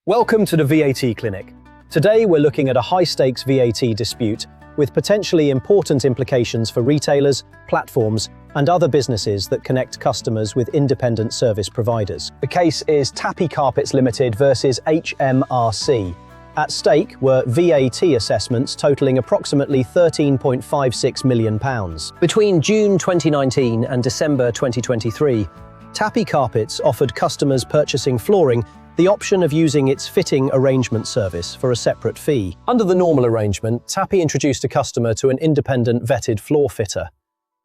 Welcome to the VAT Clinic. Today we're looking at a high-stakes VAT dispute with potentially important implications for retailers, platforms, and other businesses that connect customers with independent service providers. The case is Tapi Carpets Limited versus HMRC. At stake were VAT assessments totaling approximately £13.56 million. Between June 2019 and December 2023, Tapi Carpets offered customers purchasing flooring the option of using its fitting arrangement service for a separate fee. Under the normal arrangement, Tapi introduced a customer to an independent vetted floor fitter.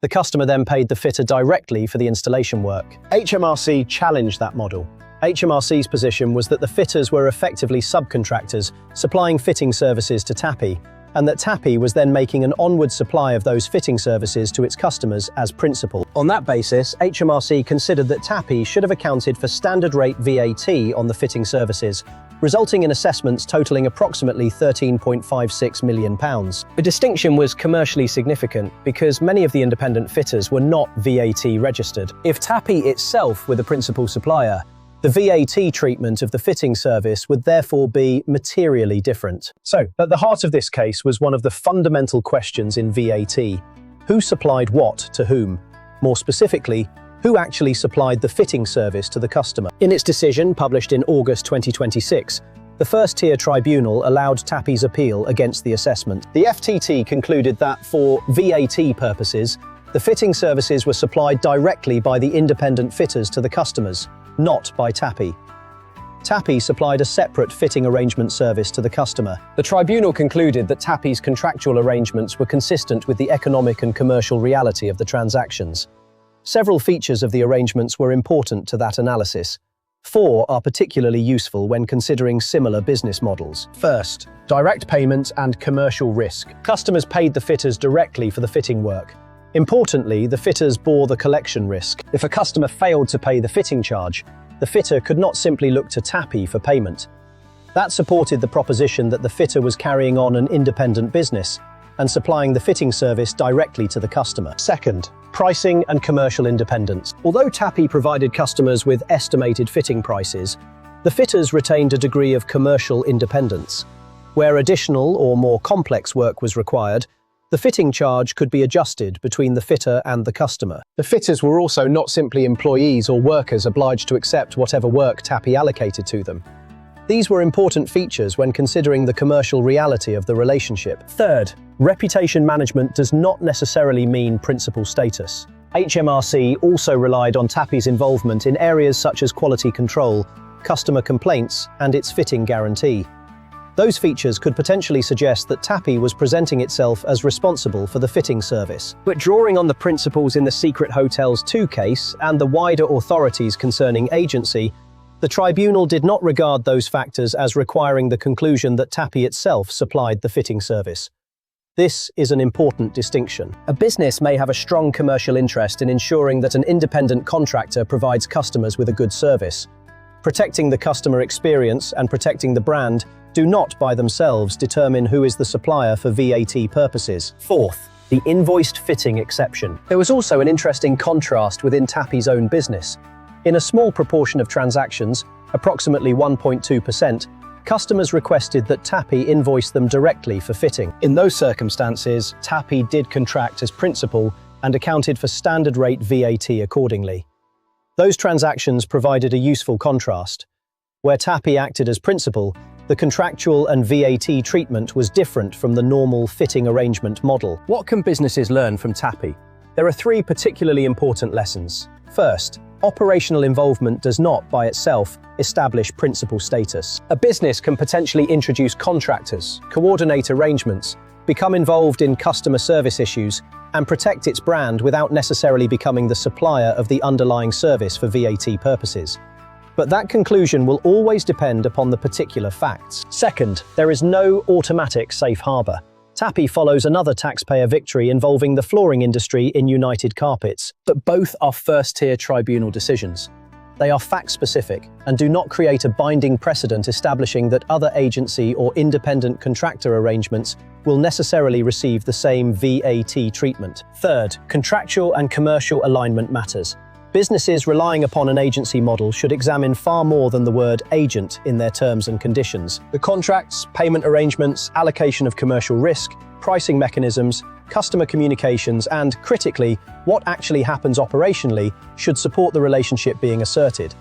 The customer then paid the fitter directly for the installation work. HMRC challenged that model. HMRC's position was that the fitters were effectively subcontractors supplying fitting services to Tapi, and that Tapi was then making an onward supply of those fitting services to its customers as principal. On that basis, HMRC considered that Tapi should have accounted for standard rate VAT on the fitting services, resulting in assessments totaling approximately £13.56 million. The distinction was commercially significant because many of the independent fitters were not VAT registered. If Tapi itself were the principal supplier, the VAT treatment of the fitting service would therefore be materially different. So, at the heart of this case was one of the fundamental questions in VAT. Who supplied what to whom? More specifically, who actually supplied the fitting service to the customer? In its decision, published in August 2026, the First-tier Tribunal allowed Tapi's appeal against the assessment. The FTT concluded that, for VAT purposes, the fitting services were supplied directly by the independent fitters to the customers, not by Tapi. Tapi supplied a separate fitting arrangement service to the customer. The tribunal concluded that Tapi's contractual arrangements were consistent with the economic and commercial reality of the transactions. Several features of the arrangements were important to that analysis. 4 are particularly useful when considering similar business models. First, direct payment and commercial risk. Customers paid the fitters directly for the fitting work. Importantly, the fitters bore the collection risk. If a customer failed to pay the fitting charge, the fitter could not simply look to Tapi for payment. That supported the proposition that the fitter was carrying on an independent business and supplying the fitting service directly to the customer. Second, pricing and commercial independence. Although Tapi provided customers with estimated fitting prices, the fitters retained a degree of commercial independence. Where additional or more complex work was required, the fitting charge could be adjusted between the fitter and the customer. The fitters were also not simply employees or workers obliged to accept whatever work Tapi allocated to them. These were important features when considering the commercial reality of the relationship. Third, reputation management does not necessarily mean principal status. HMRC also relied on Tapi's involvement in areas such as quality control, customer complaints, and its fitting guarantee. Those features could potentially suggest that Tapi was presenting itself as responsible for the fitting service. But drawing on the principles in the Secret Hotels 2 case and the wider authorities concerning agency, the tribunal did not regard those factors as requiring the conclusion that Tapi itself supplied the fitting service. This is an important distinction. A business may have a strong commercial interest in ensuring that an independent contractor provides customers with a good service. Protecting the customer experience and protecting the brand do not by themselves determine who is the supplier for VAT purposes. Fourth, the invoiced fitting exception. There was also an interesting contrast within Tapi's own business. In a small proportion of transactions, approximately 1.2%, customers requested that Tapi invoice them directly for fitting. In those circumstances, Tapi did contract as principal and accounted for standard rate VAT accordingly. Those transactions provided a useful contrast. Where Tapi acted as principal, the contractual and VAT treatment was different from the normal fitting arrangement model. What can businesses learn from Tapi? There are 3 particularly important lessons. First, operational involvement does not, by itself, establish principal status. A business can potentially introduce contractors, coordinate arrangements, become involved in customer service issues, and protect its brand without necessarily becoming the supplier of the underlying service for VAT purposes. But that conclusion will always depend upon the particular facts. Second, there is no automatic safe harbor. Tapi follows another taxpayer victory involving the flooring industry in United Carpets, but both are first-tier tribunal decisions. They are fact-specific and do not create a binding precedent establishing that other agency or independent contractor arrangements will necessarily receive the same VAT treatment. Third, contractual and commercial alignment matters. Businesses relying upon an agency model should examine far more than the word agent in their terms and conditions. The contracts, payment arrangements, allocation of commercial risk, pricing mechanisms, customer communications, and, critically, what actually happens operationally should support the relationship being asserted.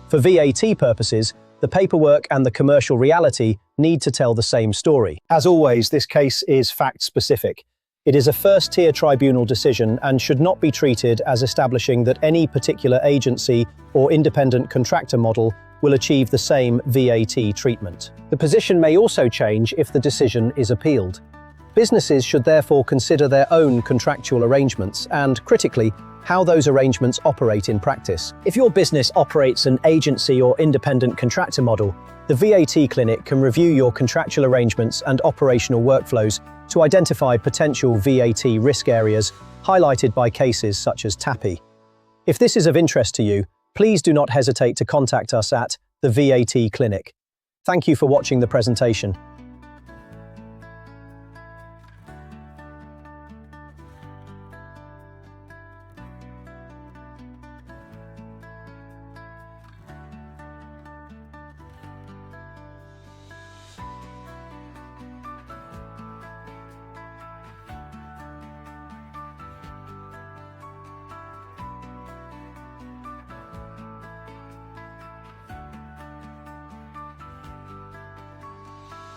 For VAT purposes, the paperwork and the commercial reality need to tell the same story. As always, this case is fact-specific. It is a first-tier tribunal decision and should not be treated as establishing that any particular agency or independent contractor model will achieve the same VAT treatment. The position may also change if the decision is appealed. Businesses should therefore consider their own contractual arrangements and, critically, how those arrangements operate in practice. If your business operates an agency or independent contractor model, the VAT Clinic can review your contractual arrangements and operational workflows to identify potential VAT risk areas highlighted by cases such as TAPI. If this is of interest to you, please do not hesitate to contact us at the VAT Clinic. Thank you for watching the presentation.